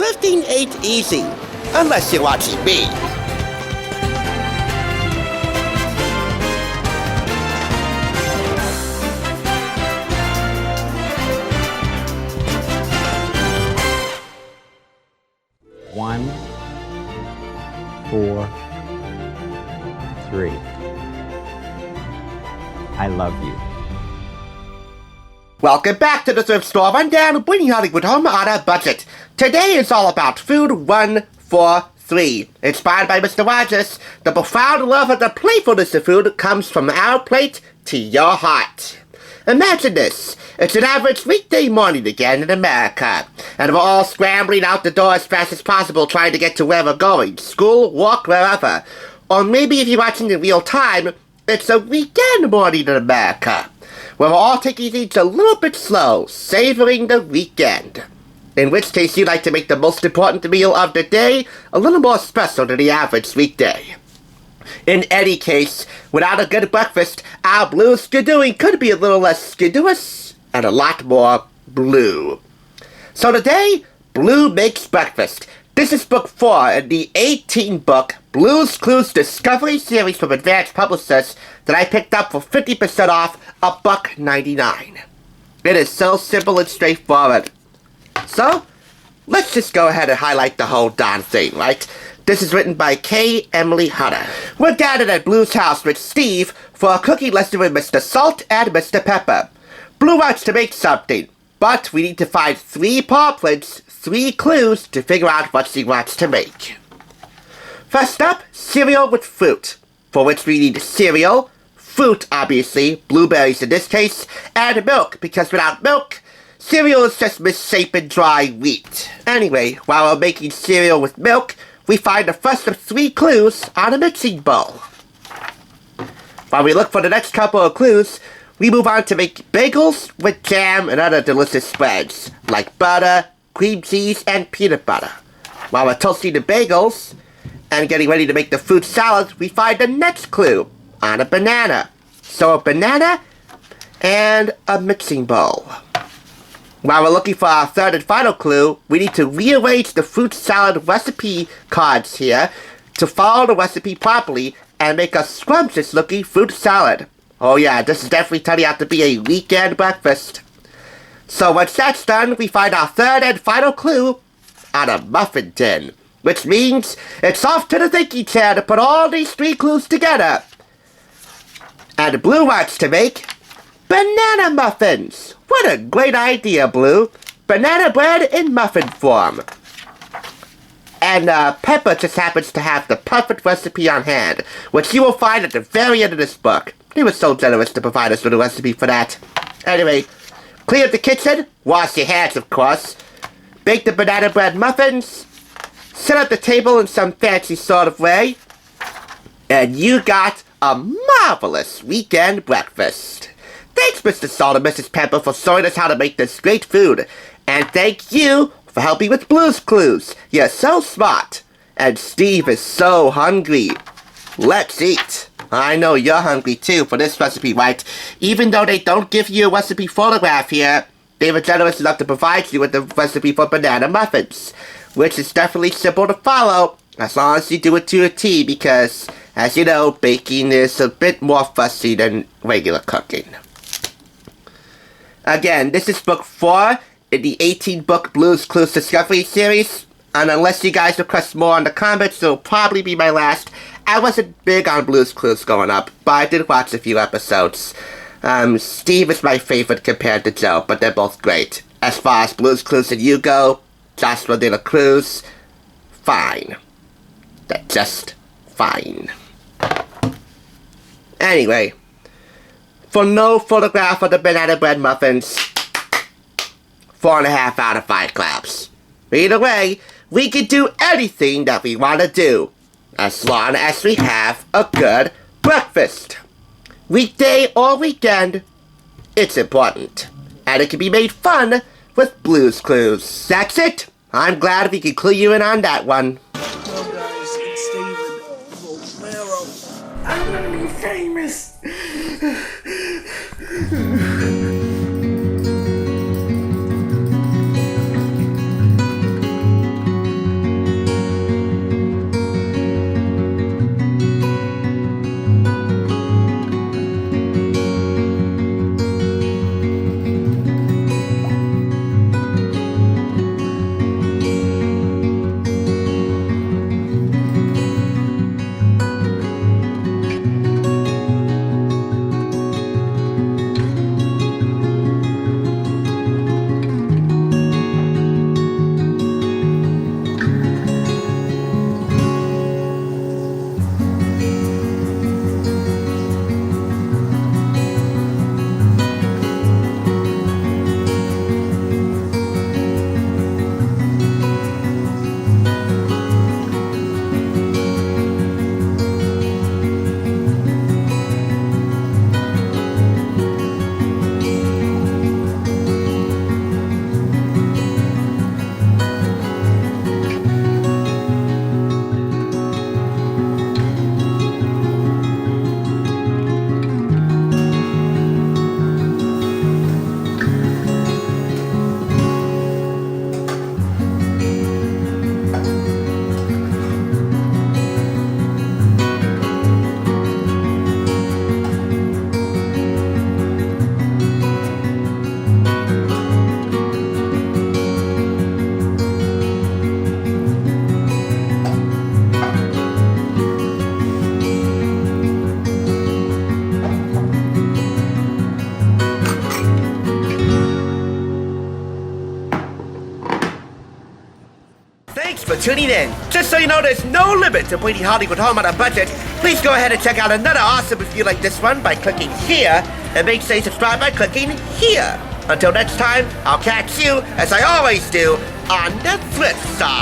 thrifting ain't easy, unless you're watching me. One, 4, 3. I love you. Welcome back to the Thrift Store Rundown, bringing Hollywood home on a budget. Today is all about Food 143. Inspired by Mr. Rogers, the profound love of the playfulness of food comes from our plate to your heart. Imagine this. It's an average weekday morning again in America, and we're all scrambling out the door as fast as possible trying to get to where we're going, school, work, wherever. Or maybe if you're watching in real time, it's a weekend morning in America, where we're all taking things a little bit slow, savoring the weekend. In which case you'd like to make the most important meal of the day a little more special than the average weekday. In any case, without a good breakfast, our blue skidooing could be a little less skidoous and a lot more blue. So today, Blue makes breakfast. This is book 4 in the 18-book Blue's Clues Discovery series from Advanced Publishers that I picked up for 50% off $1.99. It is so simple and straightforward. So, let's just go ahead and highlight the whole darn thing, right? This is written by K. Emily Hunter. We're gathered at Blue's house with Steve for a cooking lesson with Mr. Salt and Mr. Pepper. Blue wants to make something, but we need to find 3 paw prints, 3 clues to figure out what she wants to make. First up, cereal with fruit, for which we need cereal, fruit obviously, blueberries in this case, and milk, because without milk, cereal is just misshapen dry wheat. Anyway, while we're making cereal with milk, we find the first of 3 clues on a mixing bowl. While we look for the next couple of clues, we move on to make bagels with jam and other delicious spreads, like butter, cream cheese, and peanut butter. While we're toasting the bagels and getting ready to make the fruit salad, we find the next clue on a banana. So a banana and a mixing bowl. While we're looking for our third and final clue, we need to rearrange the fruit salad recipe cards here to follow the recipe properly and make a scrumptious looking fruit salad. Oh yeah, this is definitely turning out to be a weekend breakfast. So once that's done, we find our third and final clue on a muffin tin, which means it's off to the thinking chair to put all these 3 clues together. And Blue wants to make banana muffins. What a great idea, Blue. Banana bread in muffin form. And Pepper just happens to have the perfect recipe on hand, which you will find at the very end of this book. He was so generous to provide us with a recipe for that. Anyway, clean up the kitchen, wash your hands of course, bake the banana bread muffins, set up the table in some fancy sort of way, and you got a marvelous weekend breakfast. Thanks, Mr. Salt and Mrs. Pepper, for showing us how to make this great food. And thank you for helping with Blue's Clues. You're so smart. And Steve is so hungry. Let's eat. I know you're hungry too for this recipe, right? Even though they don't give you a recipe photograph here, they were generous enough to provide you with the recipe for banana muffins, which is definitely simple to follow, as long as you do it to a T, because, as you know, baking is a bit more fussy than regular cooking. Again, this is book 4 in the 18-book Blue's Clues Discovery series, and unless you guys request more in the comments, it'll probably be my last. I wasn't big on Blue's Clues growing up, but I did watch a few episodes. Steve is my favorite compared to Joe, but they're both great. As far as Blue's Clues and you go, Joshua de la Cruz, fine. They're just fine. Anyway, for no photograph of the banana bread muffins, 4.5 out of 5 claps. Either way, we can do anything that we want to do, as long as we have a good breakfast. Weekday or weekend, it's important. And it can be made fun with Blue's Clues. That's it. I'm glad we could clue you in on that one. Hello guys, it's David Romero. I'm gonna be famous. Thanks for tuning in. Just so you know, there's no limit to bringing Hollywood home on a budget. Please go ahead and check out another awesome review like this one by clicking here, and make sure you subscribe by clicking here. Until next time, I'll catch you, as I always do, on the flip side.